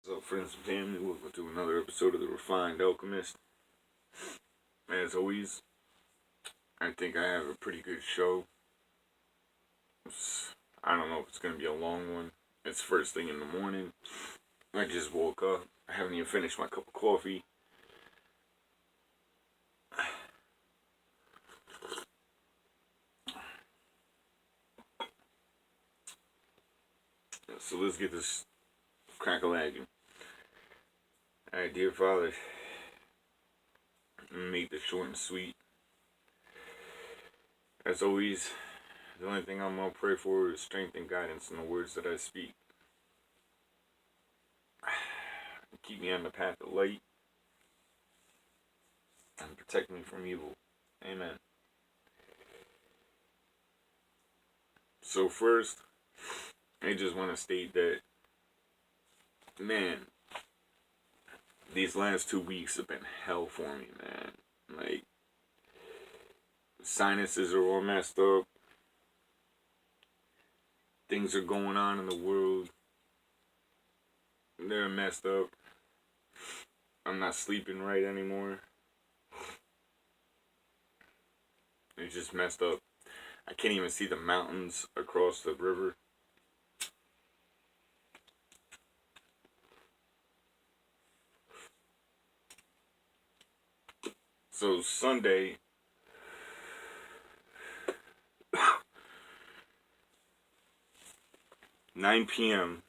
What's up, friends and family? Welcome to another episode of The Refined Alchemist. As always, I think I have a pretty good show. I don't know if it's going to be a long one. It's first thing in the morning. I just woke up. I haven't even finished my cup of coffee. So let's get this crack-a-lagging. Alright, dear Father, I'm going to make this short and sweet. As always, the only thing I'm going to pray for is strength and guidance in the words that I speak. Keep me on the path of light and protect me from evil. Amen. So first, I just want to state that, man, these last 2 weeks have been hell for me, man. Like, sinuses are all messed up. Things are going on in the world. They're messed up. I'm not sleeping right anymore. It's just messed up. I can't even see the mountains across the river. So Sunday, (9 p.m.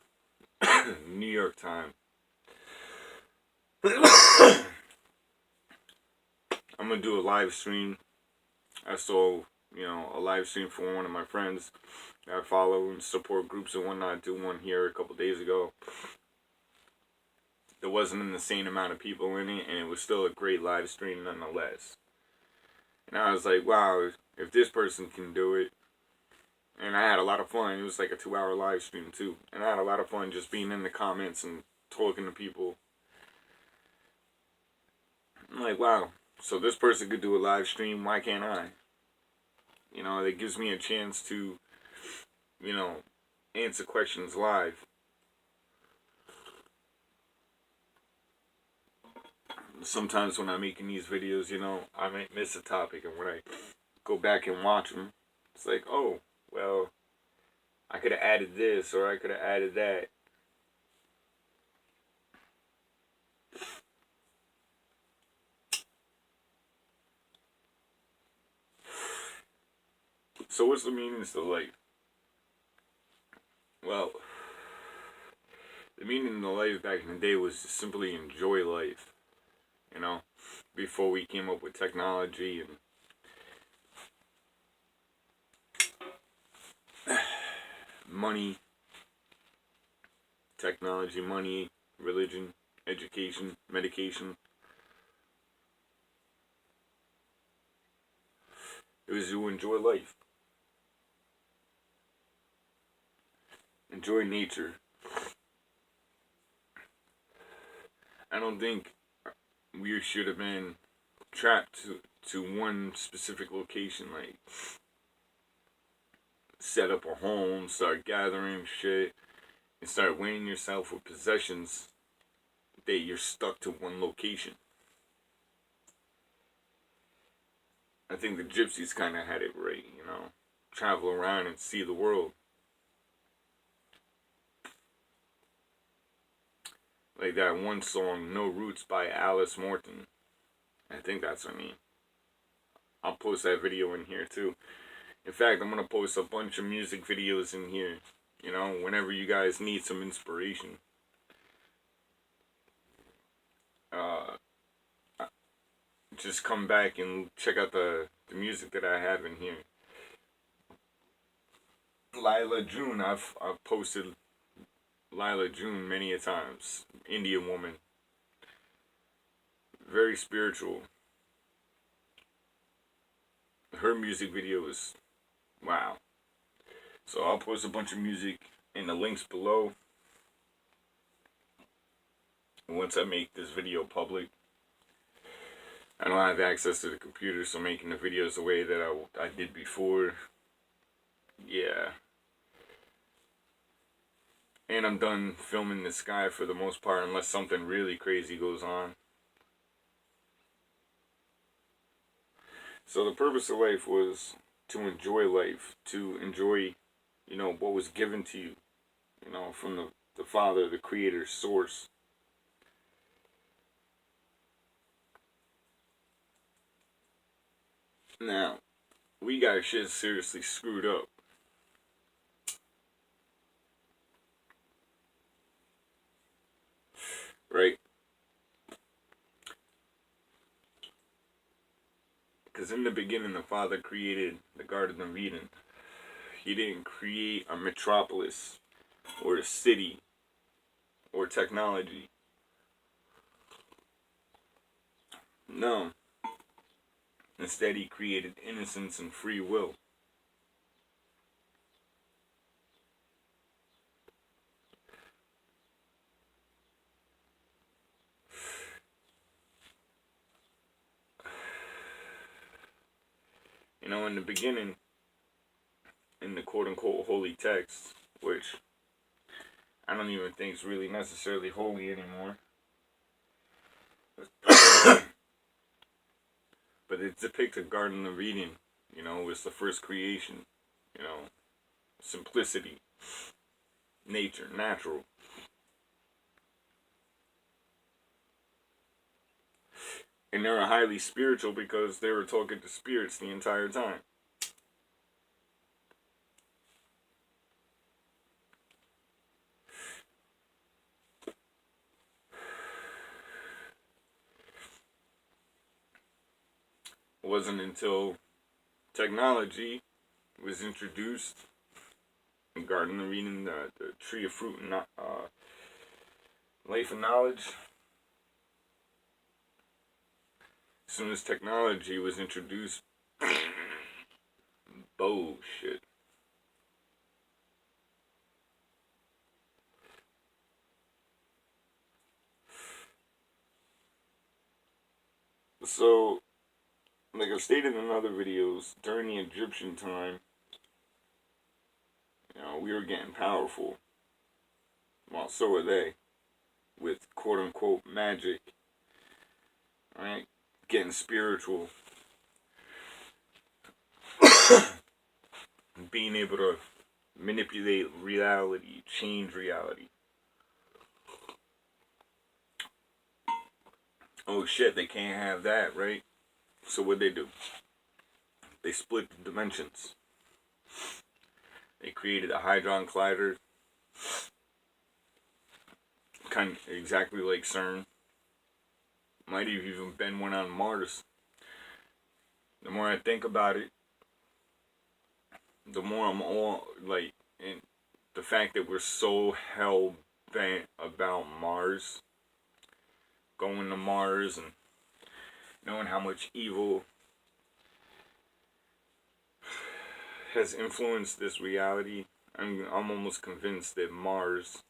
New York time), I'm gonna do a live stream. I saw, a live stream from one of my friends that I follow and support groups and whatnot. Do one here a couple days ago. There wasn't an insane amount of people in it, and it was still a great live stream nonetheless. And I was like, wow, if this person can do it. And I had a lot of fun. It was like a 2-hour live stream too. And I had a lot of fun just being in the comments and talking to people. I'm like, wow, so this person could do a live stream, why can't I? It gives me a chance to, answer questions live. Sometimes when I'm making these videos, I might miss a topic, and when I go back and watch them, it's like, oh, well, I could have added this, or I could have added that. So what's the meaning of life? Well, the meaning of life back in the day was to simply enjoy life. Before we came up with technology and money, technology, money, religion, education, medication. It was to enjoy life. Enjoy nature. I don't think we should have been trapped to one specific location, like set up a home, start gathering shit, and start weighing yourself with possessions that you're stuck to one location. I think the gypsies kind of had it right, travel around and see the world. Like that one song, No Roots by Alice Morton. I think that's her name. I'll post that video in here too. In fact, I'm going to post a bunch of music videos in here, whenever you guys need some inspiration. Just come back and check out the music that I have in here. Lila June, I've posted Lila June many a times. Indian woman. Very spiritual. Her music video is wow. So I'll post a bunch of music in the links below. Once I make this video public. I don't have access to the computer, so making the videos the way that I did before, yeah. And I'm done filming the sky for the most part, unless something really crazy goes on. So the purpose of life was to enjoy life, to enjoy, what was given to you, from the Father, the Creator, Source. Now, we got shit seriously screwed up. Right? Because in the beginning, the Father created the Garden of Eden. He didn't create a metropolis or a city or technology. No. Instead, he created innocence and free will. In the beginning, in the quote-unquote holy text, which I don't even think is really necessarily holy anymore, but it depicts a Garden of Eden. It's the first creation. Simplicity, nature, natural. And they were highly spiritual because they were talking to spirits the entire time. It wasn't until technology was introduced, the Garden of Eden, the tree of fruit and life and knowledge. As soon as technology was introduced, bullshit. So, like I've stated in other videos, during the Egyptian time, we were getting powerful. Well, so were they, with quote-unquote magic, right? Getting spiritual. Being able to manipulate reality, change reality. Oh shit, they can't have that, right? So what'd they do? They split the dimensions. They created a Hadron Collider, kind of exactly like CERN. Might have even been one on Mars. The more I think about it, the more I'm all like, and the fact that we're so hell bent about Mars, going to Mars, and knowing how much evil has influenced this reality. I'm almost convinced that Mars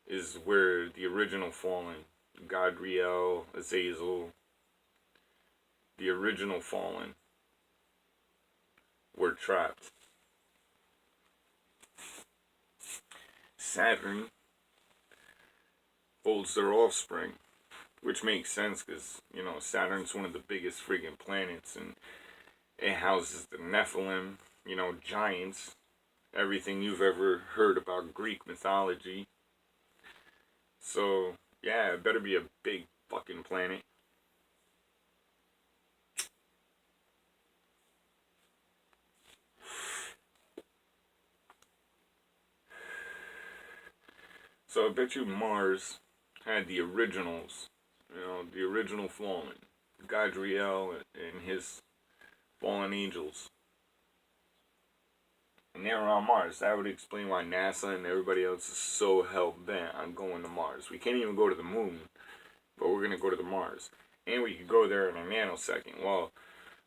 is where the original fallen, Gadriel, Azazel, the original fallen, were trapped. Saturn holds their offspring, which makes sense because, Saturn's one of the biggest friggin' planets, and it houses the Nephilim, giants, everything you've ever heard about Greek mythology. So, yeah, it better be a big fucking planet. So I bet you Mars had the originals, the original fallen, Gadriel and his fallen angels. And they were on Mars. That would explain why NASA and everybody else is so hell-bent on going to Mars. We can't even go to the moon, but we're going to go to the Mars. And we could go there in a nanosecond. Well,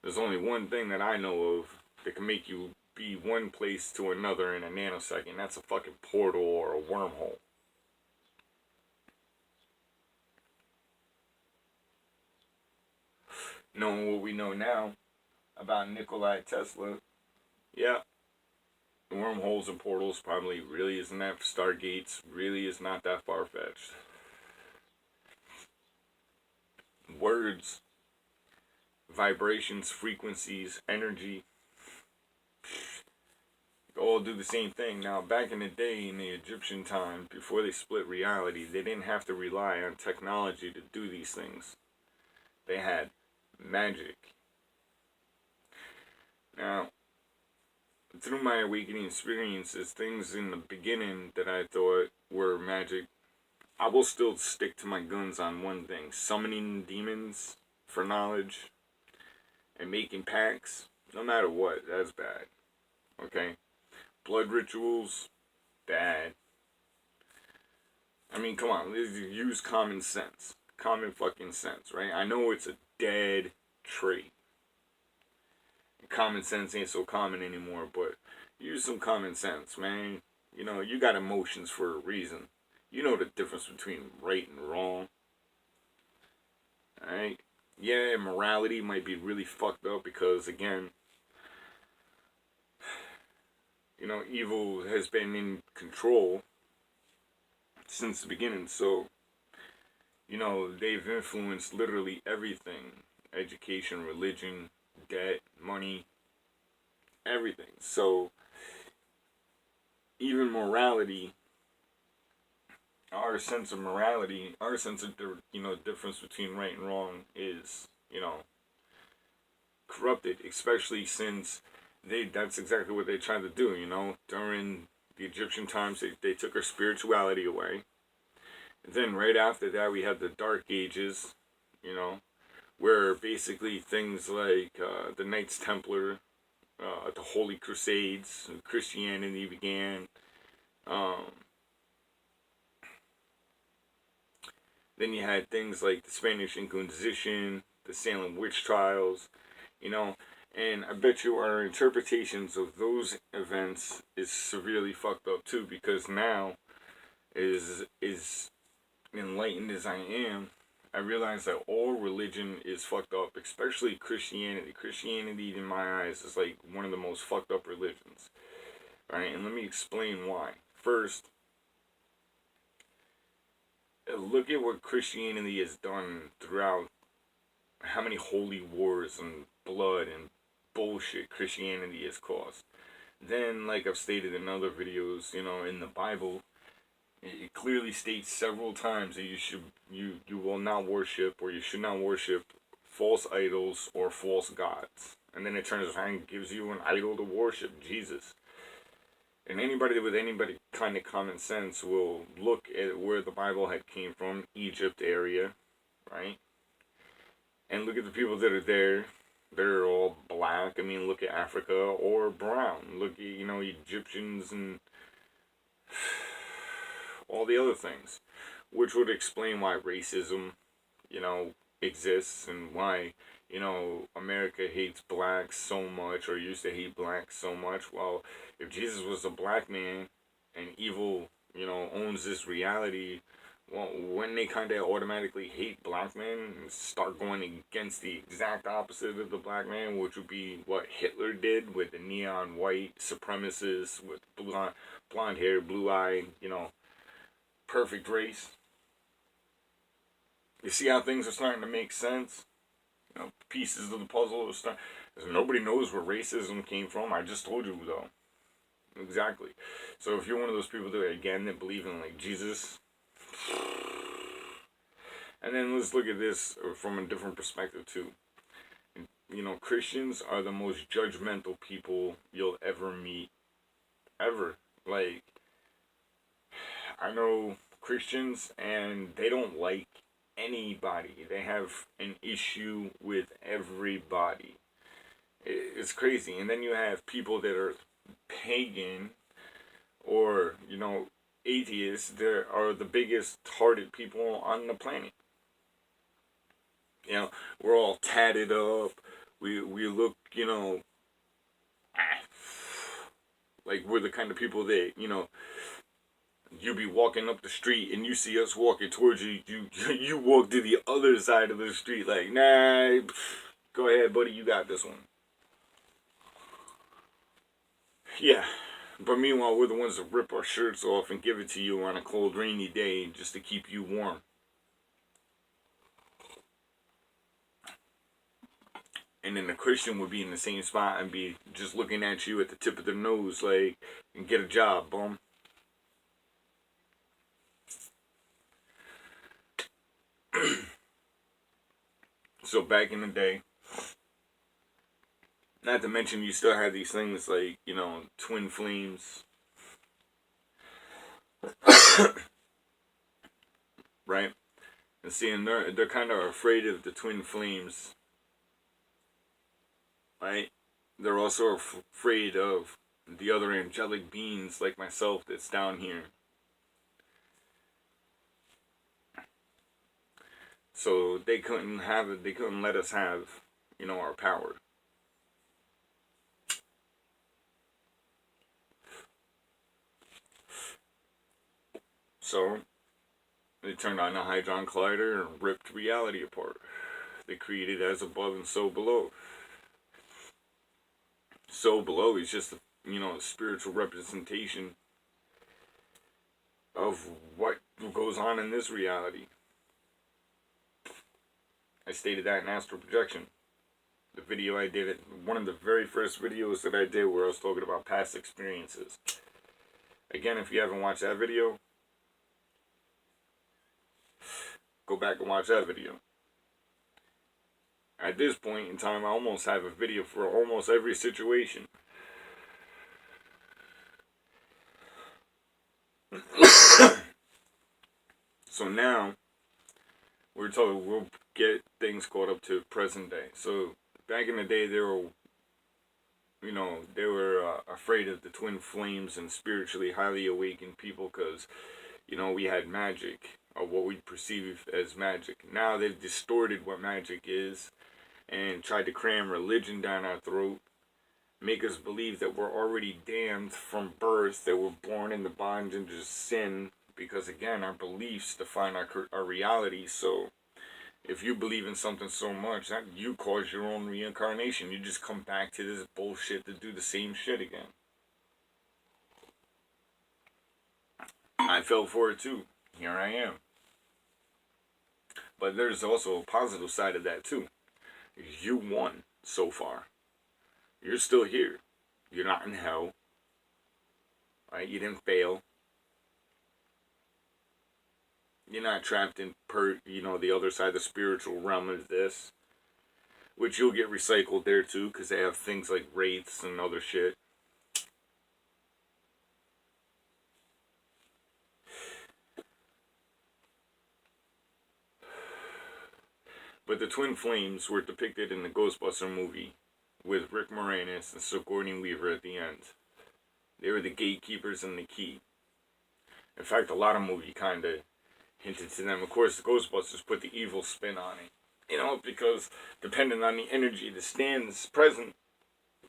there's only one thing that I know of that can make you be one place to another in a nanosecond. That's a fucking portal or a wormhole. Knowing what we know now about Nikola Tesla, yeah, wormholes and portals probably really isn't that, stargates really is not that far-fetched. Words, vibrations, frequencies, energy, all do the same thing. Now, back in the day, in the Egyptian time, before they split reality, they didn't have to rely on technology to do these things. They had magic. Now, through my awakening experiences, things in the beginning that I thought were magic, I will still stick to my guns on one thing: summoning demons for knowledge and making pacts. No matter what, that's bad. Okay? Blood rituals, bad. I mean, come on, use common sense. Common fucking sense, right? I know it's a dead trait. Common sense ain't so common anymore, but use some common sense, man. You know, you got emotions for a reason. You know the difference between right and wrong. Alright? Yeah, morality might be really fucked up because, again, you know, evil has been in control since the beginning. So, you know, they've influenced literally everything: education, religion, debt, money, everything. So, even morality, our sense of morality, our sense of, you know, difference between right and wrong is, you know, corrupted, especially since that's exactly what they tried to do, you know. During the Egyptian times, they took our spirituality away. And then right after that, we had the Dark Ages, you know, where basically things like the Knights Templar, the Holy Crusades, Christianity began. Then you had things like the Spanish Inquisition, the Salem witch trials, you know, and I bet you our interpretations of those events is severely fucked up too, because now, is enlightened as I am, I realize that all religion is fucked up, especially Christianity. Christianity, in my eyes, is like one of the most fucked up religions, right? And let me explain why. First, look at what Christianity has done throughout, how many holy wars and blood and bullshit Christianity has caused. Then, like I've stated in other videos, you know, in the Bible, it clearly states several times that you will not worship, or you should not worship, false idols or false gods. And then it turns around and gives you an idol to worship, Jesus. And anybody with anybody kind of common sense will look at where the Bible had came from, Egypt area, right? And look at the people that are there. They're all black. I mean, look at Africa, or brown. Look at, you know, Egyptians and all the other things, which would explain why racism, you know, exists, and why, you know, America hates blacks so much, or used to hate blacks so much. Well, if Jesus was a black man and evil, you know, owns this reality, well, when they kind of automatically hate black men and start going against the exact opposite of the black man, which would be what Hitler did with the neon white supremacists with blonde hair, blue eye, you know, perfect race. You see how things are starting to make sense? You know, pieces of the puzzle are starting. Nobody knows where racism came from. I just told you, though. Exactly. So if you're one of those people that, again, that believe in, like, Jesus, and then let's look at this from a different perspective too. You know, Christians are the most judgmental people you'll ever meet, ever. Like, I know Christians, and they don't like anybody. They have an issue with everybody. It's crazy. And then you have people that are pagan, or, you know, atheists. They are the biggest hearted people on the planet. You know, we're all tatted up. We look, you know, like we're the kind of people that, you know, you be walking up the street and you see us walking towards you, you walk to the other side of the street like, nah, go ahead, buddy, you got this one. Yeah, But meanwhile, we're the ones that rip our shirts off and give it to you on a cold, rainy day just to keep you warm. And then the Christian would be in the same spot and be just looking at you at the tip of their nose, like, and get a job, bum. So back in the day, not to mention you still had these things like, you know, twin flames. Right? And seeing they're kind of afraid of the twin flames. Right? They're also afraid of the other angelic beings like myself that's down here. So they couldn't have it, they couldn't let us have, you know, our power. So they turned on the Hadron Collider and ripped reality apart. They created as above and so below. So below is just a, you know, a spiritual representation of what goes on in this reality. I stated that in Astral Projection. The video I did, one of the very first videos that I did where I was talking about past experiences. Again, if you haven't watched that video, go back and watch that video. At this point in time, I almost have a video for almost every situation. So now, we'll get things caught up to present day. So back in the day, they were afraid of the twin flames and spiritually highly awakened people because, you know, we had magic, or what we perceive as magic. Now they've distorted what magic is and tried to cram religion down our throat, make us believe that we're already damned from birth, that we're born in the bondage of sin, because again, our beliefs define our reality. So if you believe in something so much, that you cause your own reincarnation. You just come back to this bullshit to do the same shit again. I fell for it too. Here I am. But there's also a positive side of that too. You won so far. You're still here. You're not in hell. Right? You didn't fail. You're not trapped in the other side, the spiritual realm of this. Which you'll get recycled there too, because they have things like wraiths and other shit. But the twin flames were depicted in the Ghostbuster movie with Rick Moranis and Sigourney Weaver at the end. They were the gatekeepers and the key. In fact, a lot of movies kind of hinted to them. Of course, the Ghostbusters put the evil spin on it. You know, because depending on the energy that stands present,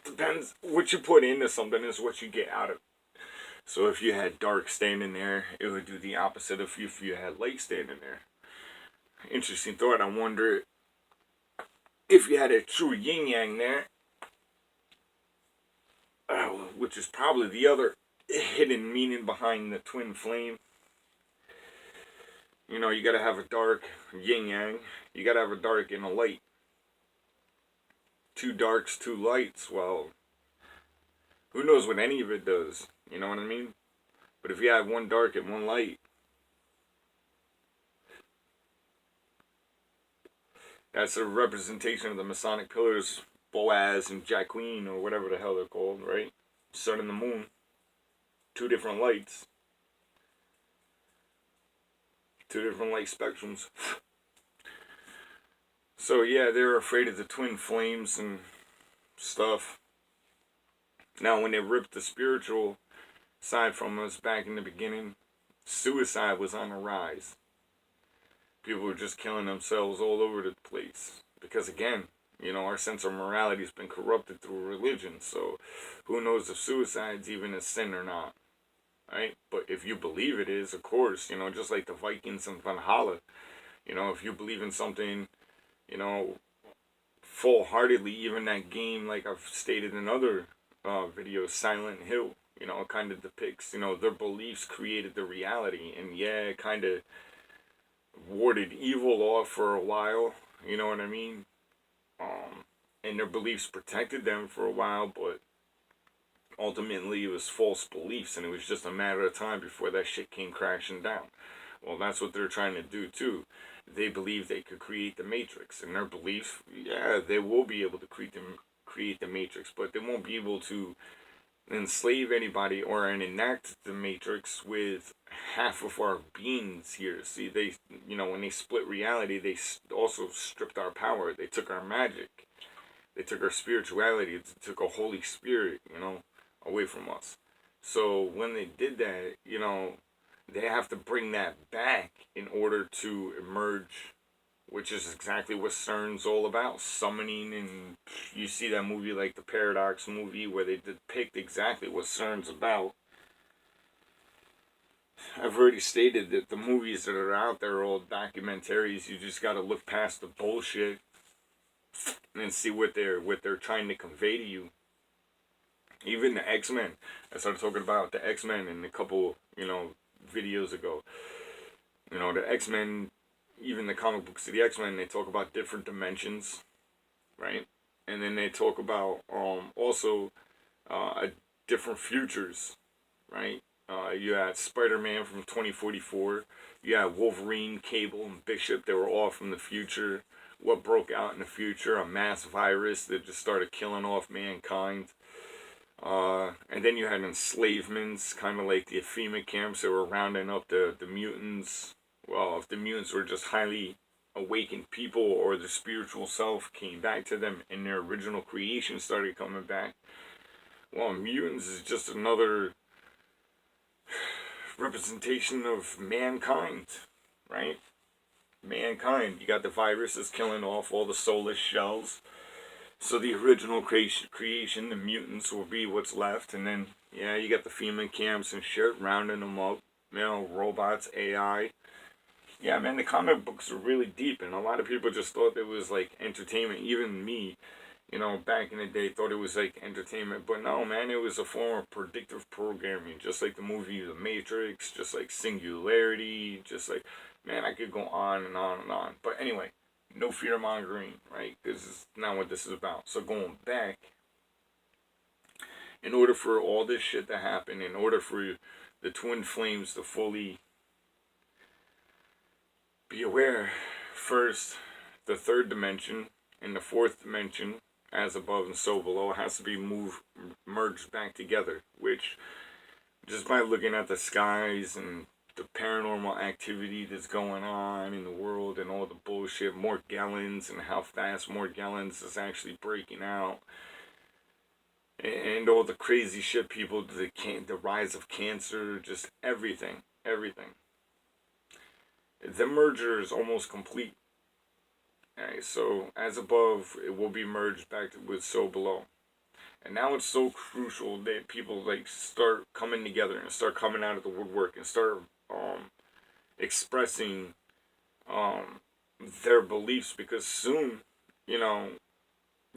depends what you put into something is what you get out of it. So if you had dark standing there, it would do the opposite of if you had light standing there. Interesting thought. I wonder if you had a true yin-yang there, which is probably the other hidden meaning behind the twin flame. You know, you gotta have a dark yin-yang. You gotta have a dark and a light. Two darks, two lights. Well, who knows what any of it does? You know what I mean? But if you have one dark and one light, that's a representation of the Masonic pillars, Boaz and Jacqueline, or whatever the hell they're called, right? Sun and the moon. Two different lights. Two different light spectrums. So yeah, they're afraid of the twin flames and stuff. Now when they ripped the spiritual side from us back in the beginning, suicide was on the rise. People were just killing themselves all over the place. Because again, you know, our sense of morality has been corrupted through religion. So who knows if suicide's even a sin or not. Right? But if you believe it is, of course, you know, just like the Vikings and Valhalla, you know, if you believe in something, you know, full-heartedly, even that game, like I've stated in other videos, Silent Hill, You know, it kind of depicts, you know, their beliefs created the reality. And yeah, it kind of warded evil off for a while. You know what I mean? And their beliefs protected them for a while, but ultimately it was false beliefs, and it was just a matter of time before that shit came crashing down. Well, that's what they're trying to do too. They believe they could create the Matrix, and their belief, yeah, they will be able to create the Matrix, but they won't be able to enslave anybody or enact the Matrix with half of our beings here. See, they, you know, when they split reality, they also stripped our power. They took our magic. They took our spirituality. They took a Holy Spirit, you know, away from us. So when they did that, you know, they have to bring that back in order to emerge, which is exactly what CERN's all about. Summoning, and you see that movie like the Paradox movie where they depict exactly what CERN's about. I've already stated that the movies that are out there are all documentaries. You just got to look past the bullshit and see what they're trying to convey to you. Even the X-Men. I started talking about the X-Men in a couple, you know, videos ago. You know, the X-Men, even the comic books of the X-Men, they talk about different dimensions, right? And then they talk about also different futures, right? You had Spider-Man from 2044. You had Wolverine, Cable, and Bishop. They were all from the future. What broke out in the future? A mass virus that just started killing off mankind. And then you had enslavements, kind of like the FEMA camps that were rounding up the mutants. Well, if the mutants were just highly awakened people, or the spiritual self came back to them and their original creation started coming back. Well, mutants is just another representation of mankind, right? Mankind. You got the viruses killing off all the soulless shells. So the original creation, the mutants, will be what's left. And then, yeah, you got the FEMA camps and shit, rounding them up. You know, robots, AI. Yeah, man, the comic books are really deep. And a lot of people just thought it was like entertainment. Even me, you know, back in the day, thought it was like entertainment. But no, man, it was a form of predictive programming. Just like the movie The Matrix, just like Singularity, just like, man, I could go on and on and on. But anyway, no fear-mongering, right? Because it's not what this is about. So going back, in order for all this shit to happen, in order for the twin flames to fully be aware, first, the third dimension and the fourth dimension, as above and so below, has to be merged back together, which, just by looking at the skies and the paranormal activity that's going on in the world and all the bullshit, Morgellons, and how fast Morgellons is actually breaking out, and all the crazy shit people, the rise of cancer, just everything. The merger is almost complete. Alright, so as above, it will be merged back with so below. And now it's so crucial that people like start coming together and start coming out of the woodwork and start expressing their beliefs, because soon, you know,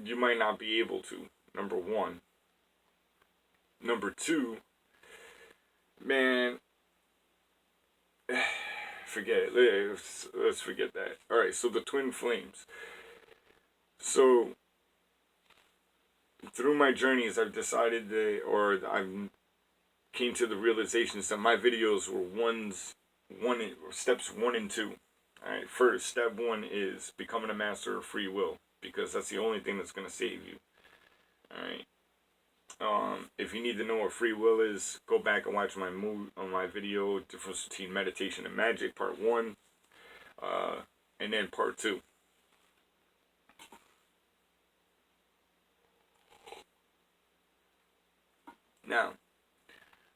you might not be able to, number one. Number two, man, forget it. Let's forget that. Alright, so the twin flames. So, through my journeys, I've decided that, or I've came to the realizations that my videos were steps 1 and 2. Alright, first, step 1 is becoming a master of free will, because that's the only thing that's going to save you. Alright. If you need to know what free will is, go back and watch my video, Difference Between Meditation and Magic, part 1, and then part 2. Now,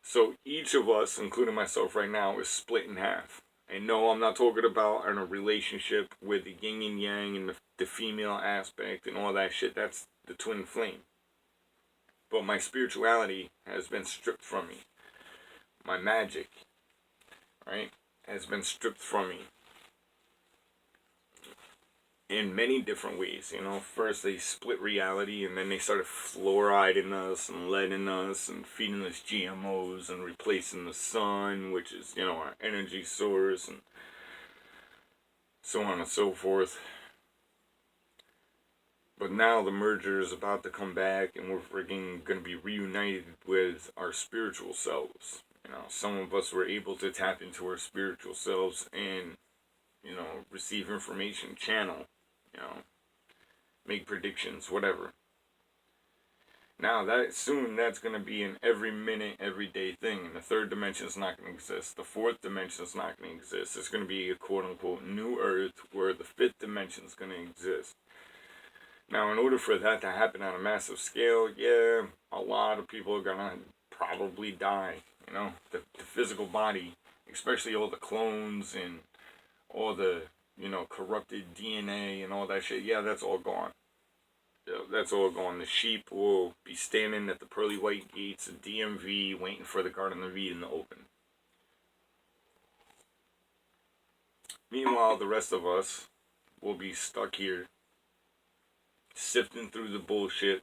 so each of us, including myself right now, is split in half. And no, I'm not talking about in a relationship with the yin and yang and the female aspect and all that shit. That's the twin flame. But my spirituality has been stripped from me. My magic, right, has been stripped from me. in many different ways. You know, first they split reality, and then they started fluoriding us and leading us and feeding us GMOs and replacing the sun, which is, you know, our energy source, and so on and so forth. But now the merger is about to come back, and we're freaking going to be reunited with our spiritual selves. You know, some of us were able to tap into our spiritual selves and, you know, receive information, channel, you know, make predictions, whatever. Now, that's going to be an every minute, everyday thing. And the third dimension is not going to exist. The fourth dimension is not going to exist. It's going to be a quote-unquote new earth where the fifth dimension is going to exist. Now, in order for that to happen on a massive scale, yeah, a lot of people are going to probably die. You know, the physical body, especially all the clones and all the, you know, corrupted DNA and all that shit, yeah, that's all gone. Yeah, that's all gone. The sheep will be standing at the pearly white gates of DMV waiting for the Garden of Eden to open. Meanwhile, the rest of us will be stuck here, sifting through the bullshit,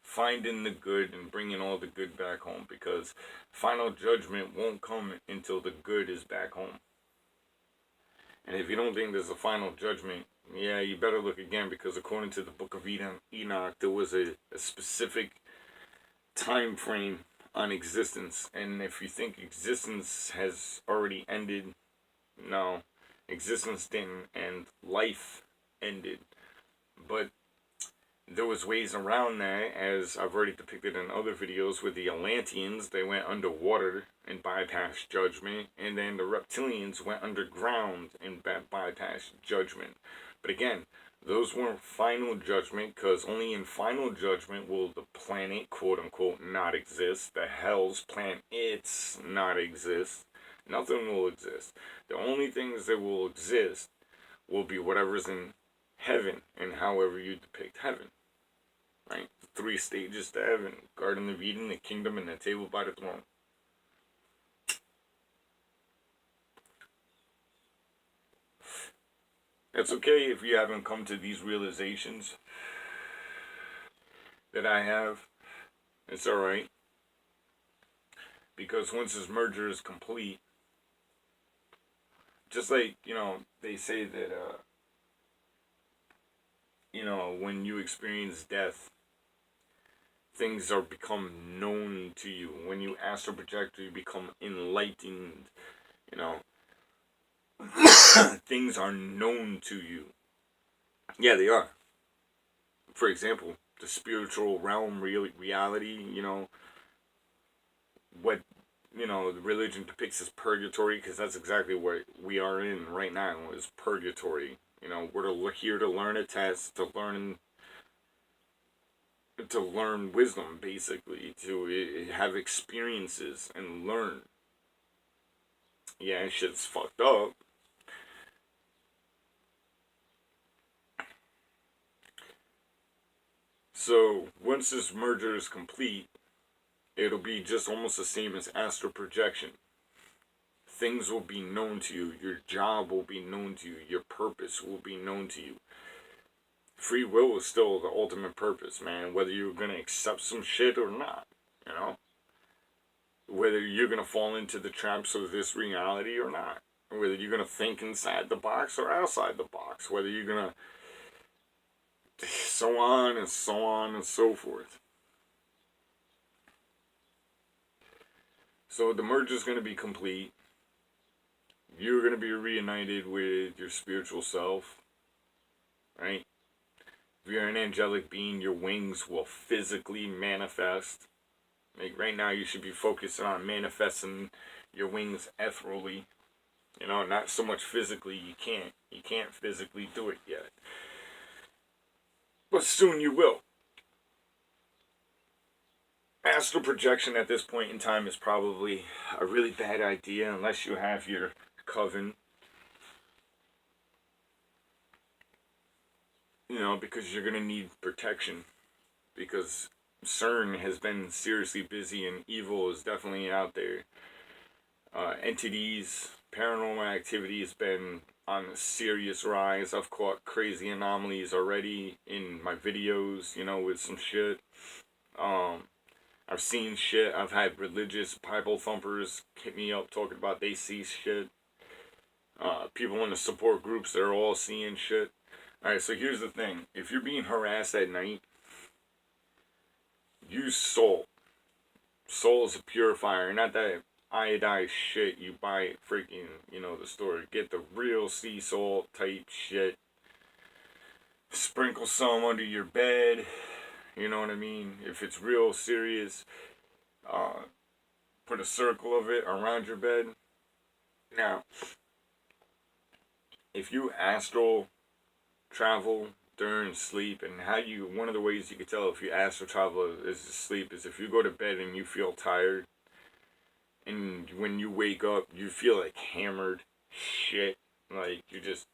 finding the good and bringing all the good back home, because final judgment won't come until the good is back home. And if you don't think there's a final judgment, yeah, you better look again, because according to the book of Enoch, there was a specific time frame on existence. And if you think existence has already ended, no, existence didn't end, life ended. But there was ways around that, as I've already depicted in other videos with the Atlanteans. They went underwater and bypassed judgment, and then the reptilians went underground and bypassed judgment. But again, those weren't final judgment, because only in final judgment will the planet, quote-unquote, not exist. The hell's planets not exist. Nothing will exist. The only things that will exist will be whatever's in heaven, and however you depict heaven. Right? The three stages to heaven: Garden of Eden, the kingdom, and the table by the throne. It's okay if you haven't come to these realizations that I have. It's alright. Because once this merger is complete, just like, you know, they say that, you know, when you experience death, things are become known to you. When you astral project, you become enlightened, you know. Things are known to you. Yeah, they are. For example, the spiritual realm, reality, you know, what, you know, the religion depicts as purgatory, because that's exactly what we are in right now, is purgatory. You know, we're here to learn a test, to learn wisdom, basically, to have experiences and learn. Yeah, shit's fucked up. So, once this merger is complete, it'll be just almost the same as astral projection. Things will be known to you. Your job will be known to you. Your purpose will be known to you. Free will is still the ultimate purpose, man. Whether you're going to accept some shit or not, you know? Whether you're going to fall into the traps of this reality or not. Whether you're going to think inside the box or outside the box. Whether you're going to... so on and so on and so forth. So the merger is going to be complete. You're going to be reunited with your spiritual self. Right? If you're an angelic being, your wings will physically manifest. Like right now, you should be focusing on manifesting your wings ethereally. You know, not so much physically. You can't physically do it yet. But soon you will. Astral projection at this point in time is probably a really bad idea unless you have your coven. You know, because you're going to need protection. Because CERN has been seriously busy and evil is definitely out there. Entities, paranormal activity has been on a serious rise. I've caught crazy anomalies already in my videos, you know, with some shit. Um, I've seen shit. I've had religious Bible thumpers hit me up talking about they see shit. People in the support groups, they're all seeing shit. Alright, so here's the thing. If you're being harassed at night, use salt. Salt is a purifier, not that iodized shit you buy at freaking, you know, the store. Get the real sea salt type shit. Sprinkle some under your bed. You know what I mean? If it's real serious, put a circle of it around your bed. Now, if you astral travel during sleep, and one of the ways you can tell if you astral travel is sleep is if you go to bed and you feel tired, and when you wake up you feel like hammered shit, like you just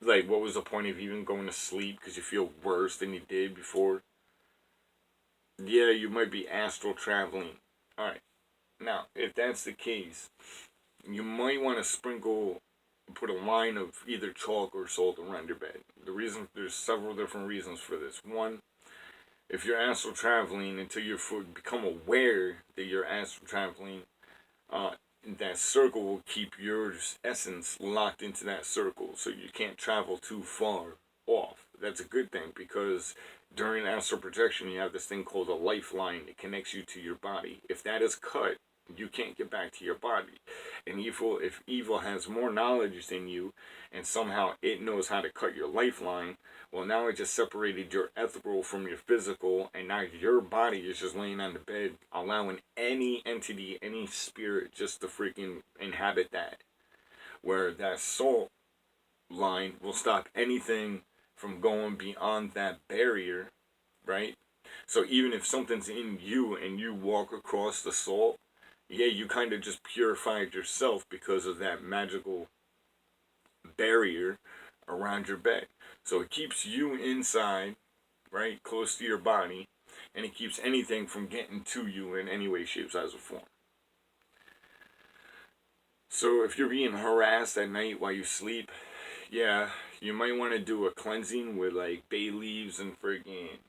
like, what was the point of even going to sleep because you feel worse than you did before? Yeah, you might be astral traveling. Alright, now if that's the case, you might want to put a line of either chalk or salt around your bed. There's several different reasons for this. One, if you're astral traveling, until you become aware that you're astral traveling, that circle will keep your essence locked into that circle, so you can't travel too far off. That's a good thing, because during astral projection you have this thing called a lifeline that connects you to your body. If that is cut, you can't get back to your body. And if evil has more knowledge than you, and somehow it knows how to cut your lifeline, well, now it just separated your ethereal from your physical, and now your body is just laying on the bed, allowing any entity, any spirit, just to freaking inhabit that. Where that salt line will stop anything from going beyond that barrier, right? So even if something's in you and you walk across the salt, yeah, you kind of just purified yourself because of that magical barrier around your bed. So it keeps you inside, right, close to your body, and it keeps anything from getting to you in any way, shape, size, or form. So if you're being harassed at night while you sleep, yeah, you might want to do a cleansing with like bay leaves and freaking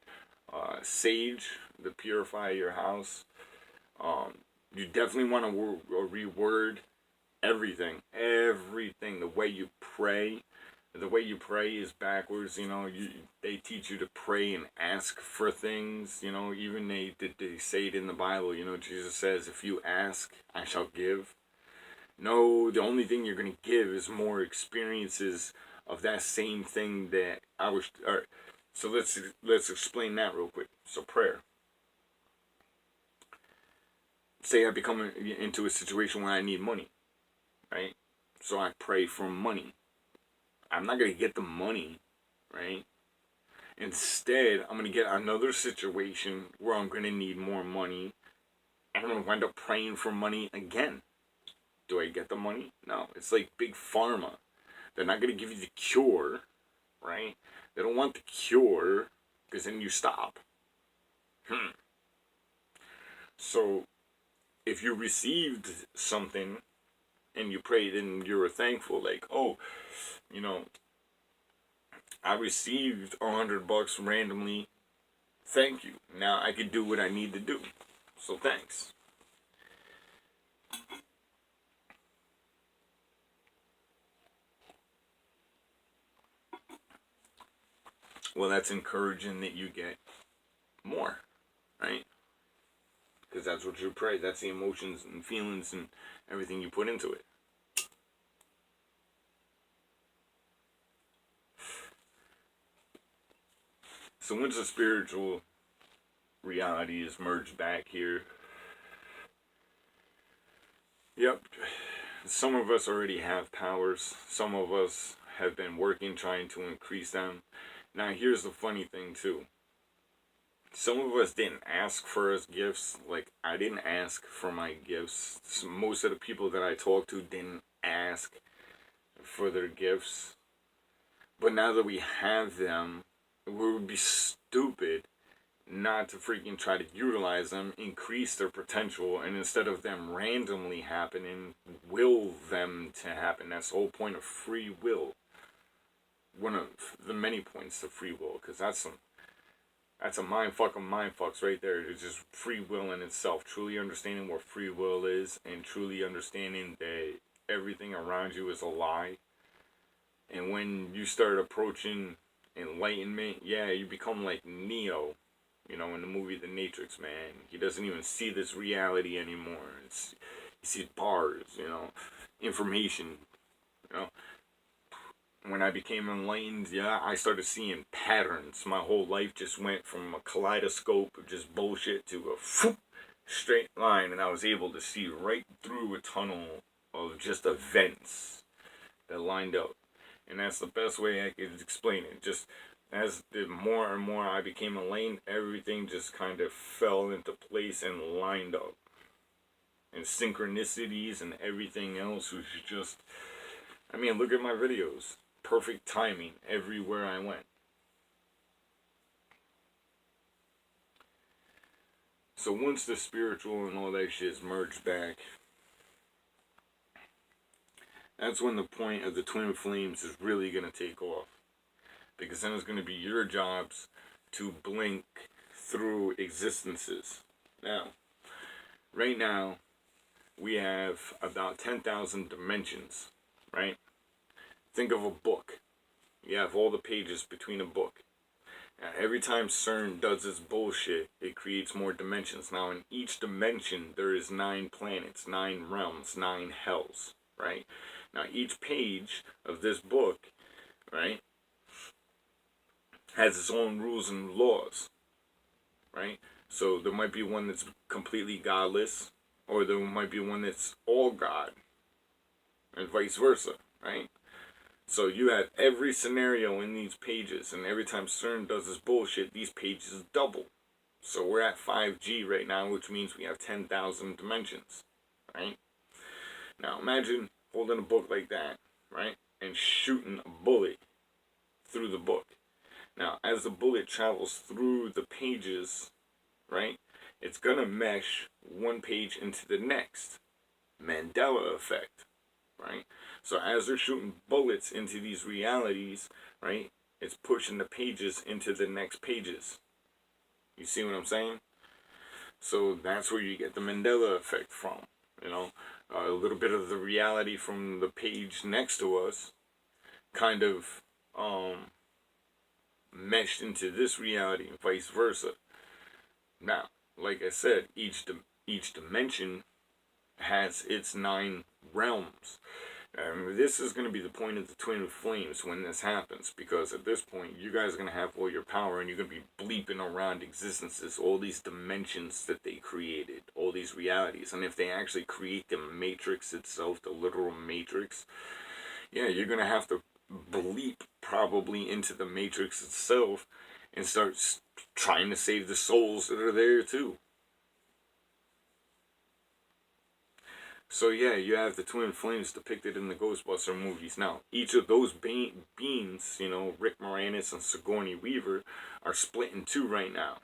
sage to purify your house. You definitely want to reword everything. The way you pray. The way you pray is backwards. You know, they teach you to pray and ask for things. You know, even they say it in the Bible. You know, Jesus says, "If you ask, I shall give." No, the only thing you're going to give is more experiences of that same thing that I was. All right, so let's explain that real quick. So prayer. Say I become into a situation where I need money, right? So I pray for money. I'm not going to get the money, right? Instead, I'm going to get another situation where I'm going to need more money, and I'm going to wind up praying for money again. Do I get the money? No. It's like big pharma. They're not going to give you the cure, right? They don't want the cure, because then you stop. So if you received something and you prayed and you were thankful, like, oh, you know, I received $100 randomly, thank you. Now I can do what I need to do. So thanks. Well, that's encouraging that you get more, right? Because that's what you pray. That's the emotions and feelings and everything you put into it. So once the spiritual reality is merged back here, yep, some of us already have powers. Some of us have been working trying to increase them. Now here's the funny thing too. Some of us didn't ask for us gifts. Like, I didn't ask for my gifts. Most of the people that I talked to didn't ask for their gifts. But now that we have them, we would be stupid not to freaking try to utilize them, increase their potential, and instead of them randomly happening, will them to happen. That's the whole point of free will. One of the many points of free will, because that's a mind fucks right there. It's just free will in itself. Truly understanding what free will is, and truly understanding that everything around you is a lie. And when you start approaching enlightenment, yeah, you become like Neo, you know, in the movie The Matrix, man. He doesn't even see this reality anymore. He sees bars, you know, information, you know. When I became enlightened, yeah, I started seeing patterns. My whole life just went from a kaleidoscope of just bullshit to a straight line, and I was able to see right through a tunnel of just events that lined up. And that's the best way I could explain it. Just as the more and more I became enlightened, everything just kind of fell into place and lined up. And synchronicities and everything else was just, I mean, look at my videos. Perfect timing everywhere I went. So once the spiritual and all that shit is merged back, that's when the point of the twin flames is really going to take off. Because then it's going to be your jobs to blink through existences. Now, right now, we have about 10,000 dimensions, right? Think of a book. You have all the pages between a book. Now, every time CERN does its bullshit, it creates more dimensions. Now, in each dimension, there is 9 planets, 9 realms, 9 hells, right? Now, each page of this book, right, has its own rules and laws, right? So there might be one that's completely godless, or there might be one that's all God, and vice versa, right? So you have every scenario in these pages, and every time CERN does this bullshit, these pages double. So we're at 5G right now, which means we have 10,000 dimensions, right? Now imagine holding a book like that, right, and shooting a bullet through the book. Now, as the bullet travels through the pages, right, it's gonna mesh one page into the next. Mandela effect, right? So as they're shooting bullets into these realities, right, it's pushing the pages into the next pages. You see what I'm saying? So that's where you get the Mandela effect from, you know? A little bit of the reality from the page next to us kind of meshed into this reality and vice versa. Now, like I said, each dimension has its 9 realms. This is going to be the point of the twin flames when this happens, because at this point you guys are going to have all your power and you're going to be bleeping around existences, all these dimensions that they created, all these realities. And if they actually create the matrix itself, the literal matrix, yeah, you're going to have to bleep probably into the matrix itself and start trying to save the souls that are there too. So yeah, you have the twin flames depicted in the Ghostbuster movies. Now, each of those beings, you know, Rick Moranis and Sigourney Weaver, are split in 2 right now,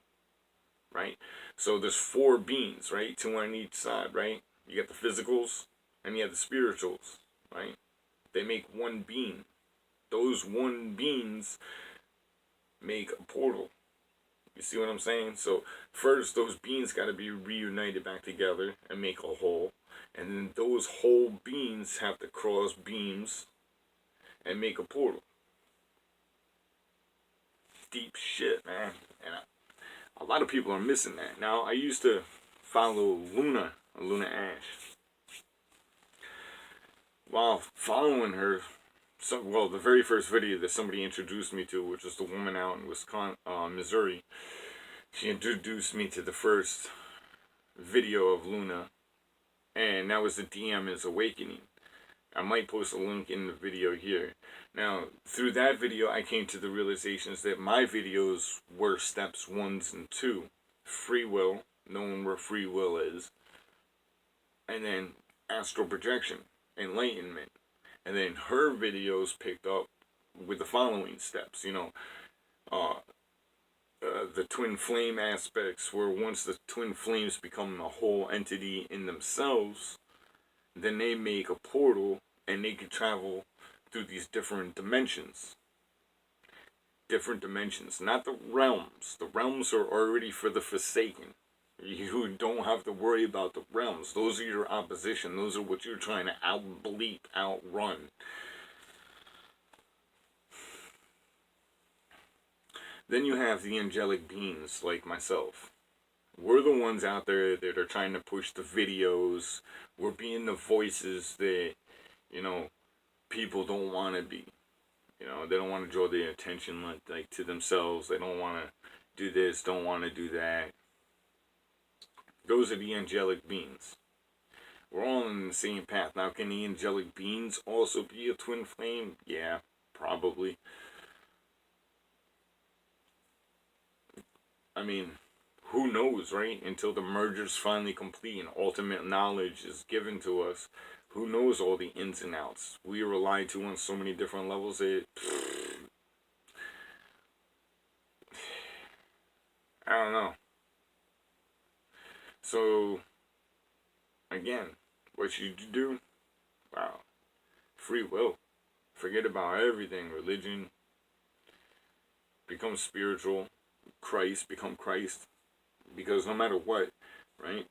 right? So there's 4 beings, right? 2 on each side, right? You got the physicals and you have the spirituals, right? They make one being. Those one beings make a portal. You see what I'm saying? So first, those beings got to be reunited back together and make a whole. And then those whole beings have to cross beams and make a portal. Deep shit, man. And a lot of people are missing that. Now, I used to follow Luna Ash. While following her, the very first video that somebody introduced me to, which was the woman out in Missouri, she introduced me to the first video of Luna, and that was the DM is Awakening. I might post a link in the video here. Now, through that video, I came to the realizations that my videos were steps 1 and 2. Free will, knowing where free will is. And then astral projection, enlightenment. And then her videos picked up with the following steps, you know. the twin flame aspects, where once the twin flames become a whole entity in themselves, then they make a portal and they can travel through these different dimensions. Different dimensions, not the realms. The realms are already for the Forsaken. You don't have to worry about the realms. Those are your opposition. Those are what you're trying to out-bleep, outrun. Then you have the angelic beings like myself. We're the ones out there that are trying to push the videos. We're being the voices that, you know, people don't want to be. You know, they don't want to draw their attention like to themselves. They don't want to do this, don't want to do that. Those are the angelic beings. We're all on the same path. Now, can the angelic beings also be a twin flame? Yeah, probably. I mean, who knows, right? Until the merger's finally complete and ultimate knowledge is given to us, who knows all the ins and outs? We are relied to on so many different levels that I don't know. So, again, what you do, wow, free will. Forget about everything. Religion, become spiritual. Christ, become Christ. Because no matter what, right?